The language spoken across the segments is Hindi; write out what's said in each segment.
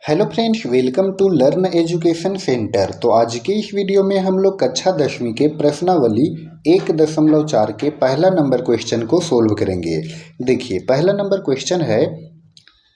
Hello friends, welcome to learn education centre. तो आज के इस वीडियो में हम लोग कक्षा 10वीं के प्रश्नावली 1.4 के पहला नंबर क्वेश्चन को सोल्व करेंगे। देखिए, पहला नंबर क्वेश्चन है,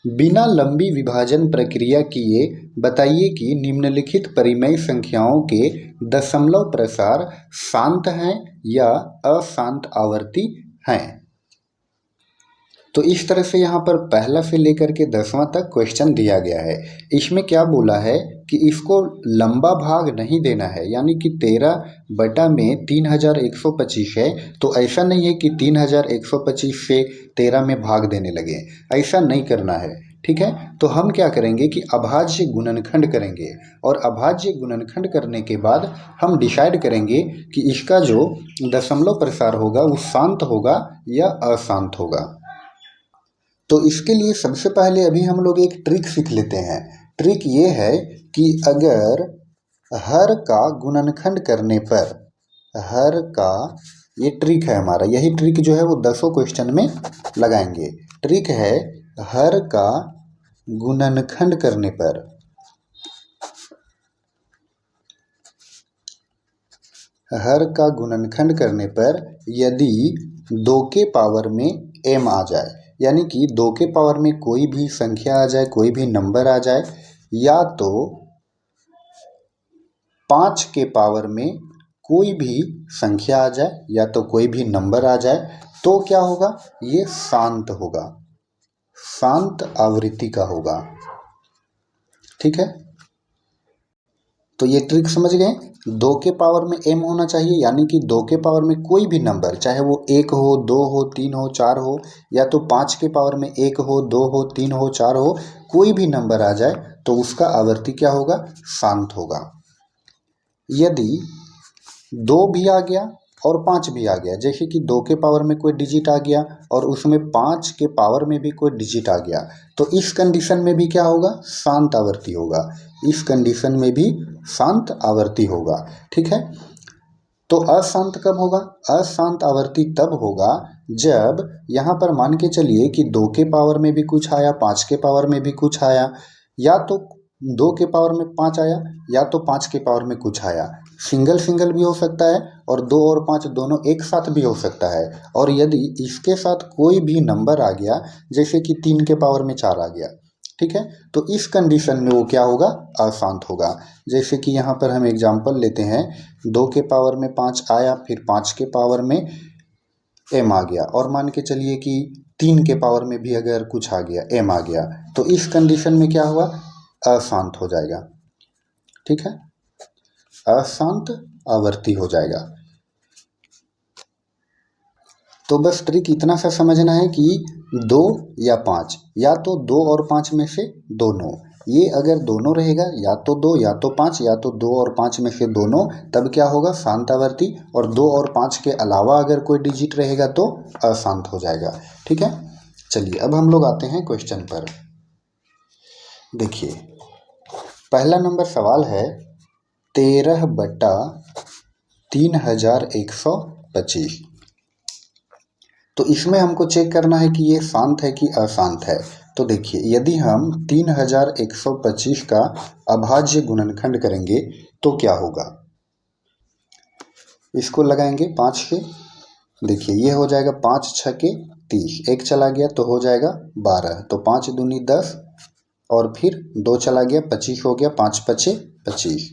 बिना लंबी विभाजन प्रक्रिया किए बताइए कि निम्नलिखित परिमेय संख्याओं के दशमलव प्रसार शांत हैं या अशांत आवर्ती हैं। तो इस तरह से यहाँ पर पहला से लेकर के 10वां तक क्वेश्चन दिया गया है। इसमें क्या बोला है कि इसको लंबा भाग नहीं देना है, यानी कि 13 बटा में 3125 है, तो ऐसा नहीं है कि 3125 से 13 में भाग देने लगे, ऐसा नहीं करना है। ठीक है, तो हम क्या करेंगे कि अभाज्य गुणनखंड करेंगे, और अभाज्य गुणनखंड करने के बाद हम डिसाइड करेंगे कि इसका जो दशमलव प्रसार होगा वो शांत होगा या अशांत होगा। तो इसके लिए सबसे पहले अभी हम लोग एक ट्रिक सीख लेते हैं। ट्रिक ये है कि अगर हर का गुणनखंड करने पर, हर का, ये ट्रिक है हमारा, यही ट्रिक जो है वो 10 क्वेश्चन में लगाएंगे। ट्रिक है, हर का गुणनखंड करने पर, हर का गुणनखंड करने पर यदि 2 के पावर में m आ जाए, यानी कि 2 के पावर में कोई भी संख्या आ जाए, कोई भी नंबर आ जाए, या तो 5 के पावर में कोई भी संख्या आ जाए, या तो कोई भी नंबर आ जाए, तो क्या होगा, ये शांत होगा, शांत आवृत्ति का होगा। ठीक है, तो ये ट्रिक समझ गए। 2 के पावर में m होना चाहिए, यानी कि 2 के पावर में कोई भी नंबर, चाहे वो 1 हो, 2 हो, 3 हो, 4 हो, या तो 5 के पावर में 1 हो, 2 हो, 3 हो, 4 हो, कोई भी नंबर आ जाए तो उसका आवर्ती क्या होगा, शांत होगा। यदि 2 भी आ गया और 5 भी आ गया, जैसे कि 2 के पावर में कोई डिजिट आ गया और उसमें 5 के पावर में भी कोई डिजिट आ गया, तो इस कंडीशन में भी क्या होगा, शांत आवर्ती होगा। इस कंडीशन में भी शांत आवर्ती होगा। ठीक है, तो अशांत कब होगा, अशांत आवर्ती तब होगा जब यहाँ पर मान के चलिए कि 2 के पावर में भी कुछ आया, 5 के पावर में भी कुछ आया, या तो 2 के पावर में 5 आया, या तो 5 के पावर में कुछ आया। सिंगल सिंगल भी हो सकता है और 2 और 5 दोनों एक साथ भी हो सकता है। और यदि इसके साथ कोई भी नंबर आ गया, जैसे कि 3 के पावर में 4 आ गया, ठीक है, तो इस कंडीशन में वो क्या होगा, अशांत होगा। जैसे कि यहाँ पर हम एग्जांपल लेते हैं, 2 के पावर में 5 आया, फिर 5 के पावर में m आ गया, और मान के चलिए कि 3 के पावर में भी अगर कुछ आ गया, m आ गया, तो इस कंडीशन में क्या हुआ, अशांत हो जाएगा। ठीक है, अशांत आवर्ती हो जाएगा। तो बस ट्रिक इतना सा समझना है कि 2 या 5, या तो 2 और 5 में से दोनों, ये अगर दोनों रहेगा, या तो 2 या तो 5, या तो 2 और 5 में से दोनों, तब क्या होगा, शांत आवर्ती। और 2 और 5 के अलावा अगर कोई डिजिट रहेगा तो अशांत हो जाएगा। ठीक है, चलिए अब हम लोग आते हैं क्वेश्चन पर। देखिए, पहला नंबर सवाल है, 13 बटा 3125। तो इसमें हमको चेक करना है कि ये शांत है कि अशांत है। तो देखिए, यदि हम 3125 का अभाज्य गुणनखंड करेंगे तो क्या होगा, इसको लगाएंगे 5 से। देखिए, ये हो जाएगा 5 छके 30, एक चला गया तो हो जाएगा 12, तो 5 दूनी 10, और फिर 2 चला गया 25 हो गया, 5 पचे 25।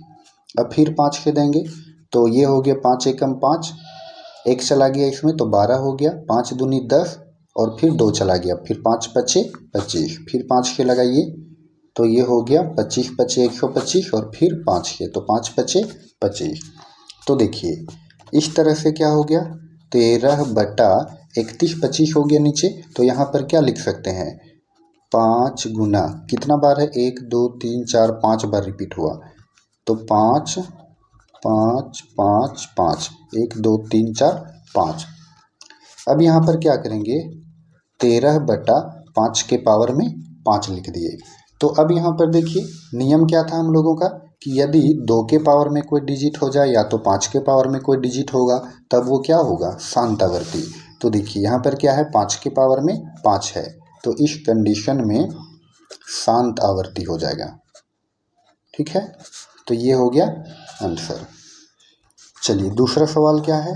अब फिर 5 के देंगे तो ये हो गया 5 एकम 5, एक चला गया इसमें तो 12 हो गया, 5 दूनी 10, और फिर 2 चला गया, फिर 5 पचे 25, फिर 5 के लगाइए तो ये हो गया 25 पचे 125, और फिर 5 के तो 5 पचे 25। तो देखिए, इस तरह से क्या हो गया, 13 बटा 3125 हो गया नीचे। तो यहाँ पर क्या लिख सकते हैं, 5 गुना, कितना बार है, 1 2 3 4 5 बार रिपीट हुआ, तो 5 5 5 5, 1 2 3 4 5। अब यहाँ पर क्या करेंगे, 13 बटा 5 के पावर में 5 लिख दिए। तो अब यहाँ पर देखिए, नियम क्या था हम लोगों का, कि यदि 2 के पावर में कोई डिजिट हो जाए, या तो 5 के पावर में कोई डिजिट होगा, तब वो क्या होगा, शांत आवर्ती। तो देखिए, यहाँ पर क्या है, 5 के पावर में 5 है, तो इस कंडीशन में शांत आवर्ती हो जाएगा। ठीक है, तो ये हो गया आंसर। चलिए दूसरा सवाल क्या है,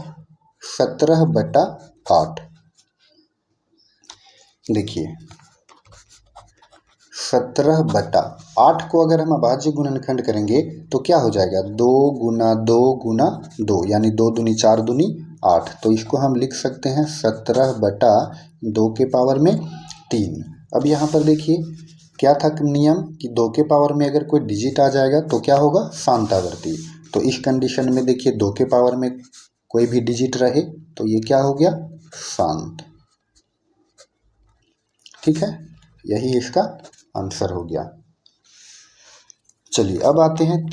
17/8। देखिए 17/8 को अगर हम अभाज्य गुणनखंड करेंगे तो क्या हो जाएगा, 2 गुना 2 गुना 2, यानी 2 दूनी 4 दूनी 8। तो इसको हम लिख सकते हैं 17/2 के पावर में 3। अब यहाँ पर देखिए क्या था नियम कि 2 के पावर में अगर कोई डिजिट आ जाएगा तो क्या होगा, शांत आवर्ती। तो इस कंडीशन में देखिए 2 के पावर में कोई भी डिजिट रहे तो ये क्या हो गया, शांत। ठीक है, यही इसका आंसर हो गया। चलिए अब आते हैं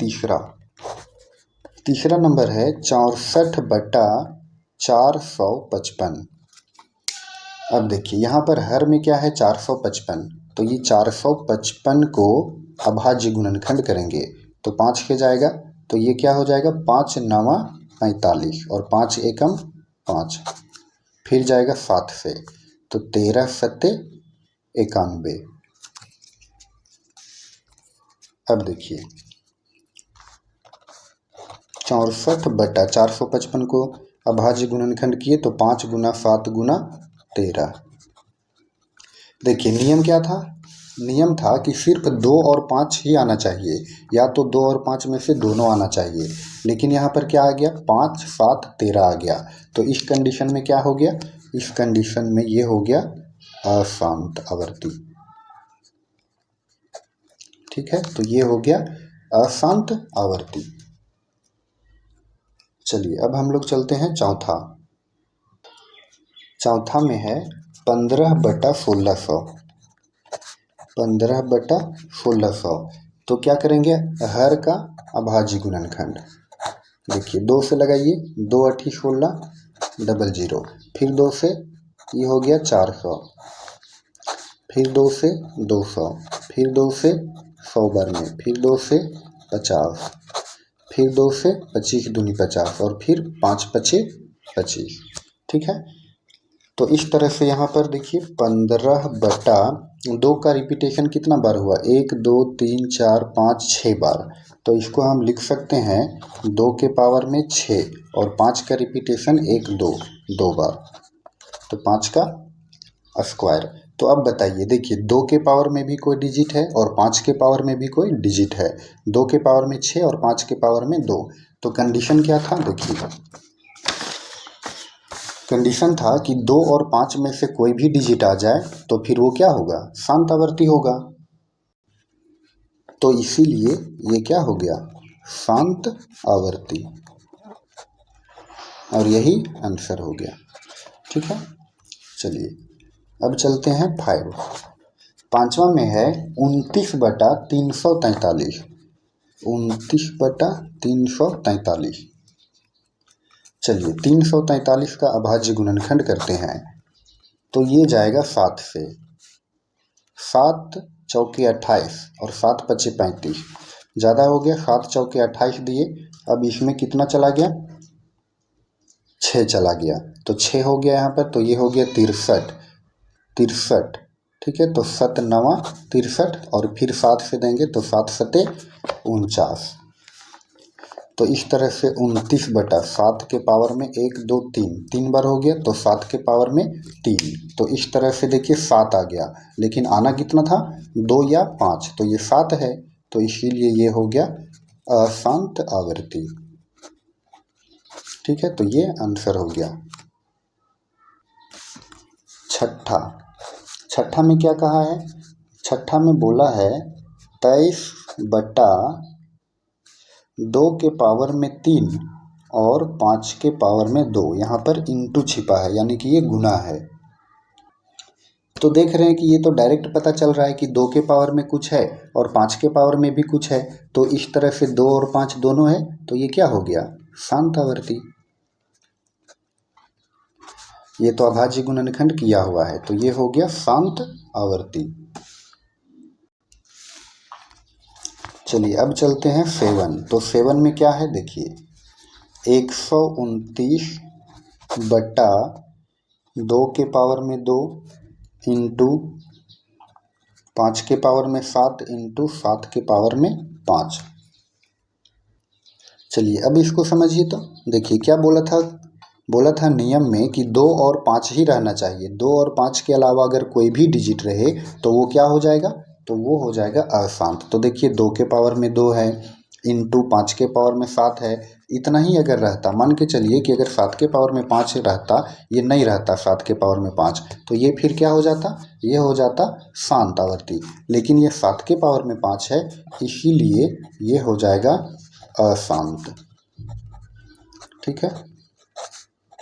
तीसरा नंबर है 64/455। अब देखिए यहाँ पर हर में क्या है, 455। तो ये 455 को अभाज्य गुणनखंड करेंगे तो 5 के जाएगा, तो ये क्या हो जाएगा, 5 9 45 और 5 एकम 5, फिर जाएगा 7 से, तो 13 7 91। अब देखिए 64/455 को अभाज्य गुणनखंड किए तो 5 गुना 7 गुना 13। देखिए नियम क्या था, नियम था कि सिर्फ 2 और 5 ही आना चाहिए, या तो 2 और 5 में से दोनों आना चाहिए। लेकिन यहाँ पर क्या आ गया, 5 7 13 आ गया। तो इस कंडीशन में क्या हो गया, इस कंडीशन में ये हो गया अशांत आवर्ती। ठीक है, तो ये हो गया अशांत आवर्ती। चलिए अब हम लोग चलते हैं चौथा में है 15/1600। 15/1600 तो क्या करेंगे, हर का अभाज्य गुणनखंड। देखिए 2 से लगाइए, 2 8 16 00, फिर 2 से ये हो गया 400, फिर 2 से 200, फिर 2 से 100 बार में, फिर 2 से 50, फिर 2 से 25 दूनी 50 और फिर 5 5 25। ठीक है, तो इस तरह से यहाँ पर देखिए 15/2 का रिपीटेशन कितना बार हुआ, 1 2 3 4 5 6 बार। तो इसको हम लिख सकते हैं 2 के पावर में 6 और 5 का रिपीटेशन 1 2 2 बार, तो 5 का स्क्वायर। तो अब बताइए, देखिए 2 के पावर में भी कोई डिजिट है और 5 के पावर में भी कोई डिजिट है। 2 के पावर में 6 और 5 के पावर में 2। तो कंडीशन क्या था, देखिए कंडीशन था कि 2 और 5 में से कोई भी डिजिट आ जाए तो फिर वो क्या होगा, शांत आवर्ती होगा। तो इसीलिए ये क्या हो गया, शांत आवर्ती, और यही आंसर हो गया। ठीक है, चलिए अब चलते हैं 5वां में है 29/343। 29/343। चलिए 343 का अभाज्य गुणनखंड करते हैं तो ये जाएगा 7 से, 7 चौके 28 और 7 पचे 35, ज़्यादा हो गया, 7 चौके 28 दिए। अब इसमें कितना चला गया, 6 चला गया, तो 6 हो गया यहाँ पर, तो ये हो गया 63। ठीक है, तो 7 9 63 और फिर 7 से देंगे तो 7 7 49। तो इस तरह से 29/7 के पावर में 1 2 3 बार हो गया, तो 7 के पावर में 3। तो इस तरह से देखिए 7 आ गया, लेकिन आना कितना था, 2 या 5, तो ये 7 है, तो इसीलिए ये हो गया अशांत आवर्ती। ठीक है, तो ये आंसर हो गया। छठा में क्या कहा है, छठा में बोला है 23/2 के पावर में 3 और 5 के पावर में 2। यहाँ पर इंटू छिपा है, यानी कि ये गुना है। तो देख रहे हैं कि ये तो डायरेक्ट पता चल रहा है कि 2 के पावर में कुछ है और 5 के पावर में भी कुछ है। तो इस तरह से 2 और 5 दोनों है, तो ये क्या हो गया, शांत आवर्ती। ये तो अभाज्य गुणनखंड किया हुआ है, तो ये हो गया शांत आवर्ती। चलिए अब चलते हैं 7। तो 7 में क्या है, देखिए 129/2 के पावर में 2 इंटू 5 के पावर में 7 इंटू 7 के पावर में 5। चलिए अब इसको समझिए। तो देखिए क्या बोला था नियम में कि 2 और 5 ही रहना चाहिए। 2 और 5 के अलावा अगर कोई भी डिजिट रहे तो वो क्या हो जाएगा, तो वो हो जाएगा अशांत। तो देखिए 2 के पावर में 2 है, इंटू 5 के पावर में 7 है। इतना ही अगर रहता, मान के चलिए कि अगर 7 के पावर में 5 रहता, ये नहीं रहता 7 के पावर में 5, तो ये फिर क्या हो जाता, ये हो जाता शांत आवर्ती। लेकिन ये 7 के पावर में 5 है, इसीलिए ये हो जाएगा अशांत। ठीक है,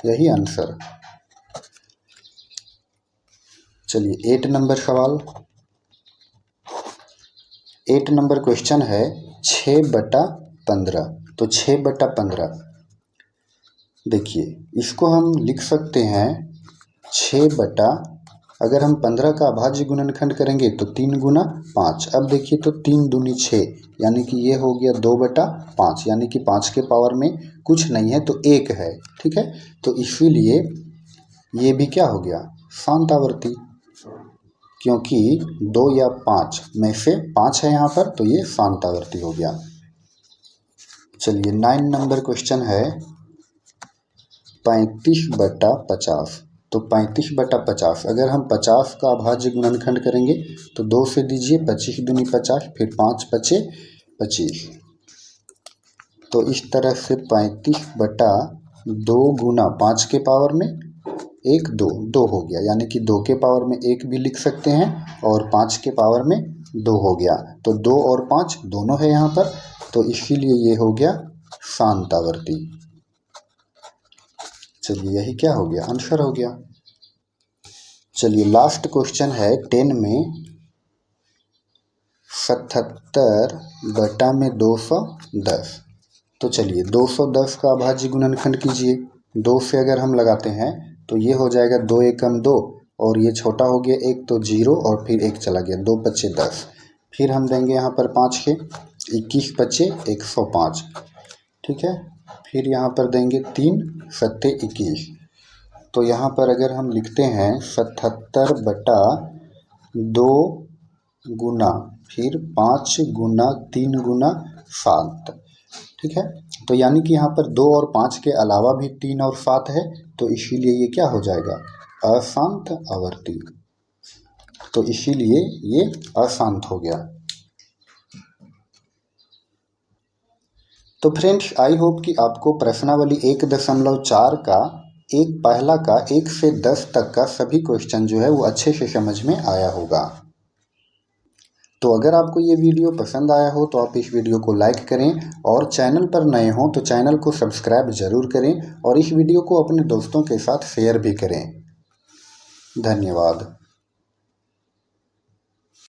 यही आंसर। चलिए 8 नंबर सवाल, 8 नंबर क्वेश्चन है 6/15। तो 6/15, देखिए इसको हम लिख सकते हैं 6 अगर हम 15 का अभाज्य गुणनखंड करेंगे तो 3 गुना 5। अब देखिए तो 3 दूनी 6, यानी कि ये हो गया 2/5, यानी कि 5 के पावर में कुछ नहीं है तो 1 है। ठीक है, तो इसीलिए ये भी क्या हो गया, शांत आवर्ती, क्योंकि 2 या 5 में से 5 है यहाँ पर, तो ये शांत आवर्ती हो गया। चलिए 9 नंबर क्वेश्चन है 35/50। तो 35/50 अगर हम 50 का अभाज्य गुणनखंड करेंगे तो 2 से दीजिए, 25 दूनी 50, फिर 5 बचे 25। तो इस तरह से 35/2 गुना 5 के पावर में 1 2 हो गया, यानी कि 2 के पावर में 1 भी लिख सकते हैं और 5 के पावर में 2 हो गया। तो 2 और 5 दोनों है यहाँ पर, तो इसीलिए ये हो गया शांत आवर्ती। चलिए यही क्या हो गया, आंसर हो गया। चलिए लास्ट क्वेश्चन है 10 में 77/210। तो चलिए 210 का अभाज्य गुणनखंड कीजिए। 2 से अगर हम लगाते हैं तो ये हो जाएगा 2 एकम 2, और ये छोटा हो गया 1 तो 0, और फिर 1 चला गया, 2 बचे 10। फिर हम देंगे यहाँ पर 5 के, 21 बचे 105। ठीक है, फिर यहाँ पर देंगे 3 7 21। तो यहाँ पर अगर हम लिखते हैं 77/2 गुना फिर 5 गुना 3 गुना 7। ठीक है, तो यानी कि यहाँ पर 2 और 5 के अलावा भी 3 और 7 है, तो इसीलिए ये क्या हो जाएगा, अशांत आवर्ती। तो इसीलिए ये अशांत हो गया। तो फ्रेंड्स आई होप कि आपको प्रश्नावली 1.4 का पहला का 1 से 10 तक का सभी क्वेश्चन जो है वो अच्छे से समझ में आया होगा। तो अगर आपको ये वीडियो पसंद आया हो तो आप इस वीडियो को लाइक करें, और चैनल पर नए हों तो चैनल को सब्सक्राइब जरूर करें, और इस वीडियो को अपने दोस्तों के साथ शेयर भी करें। धन्यवाद।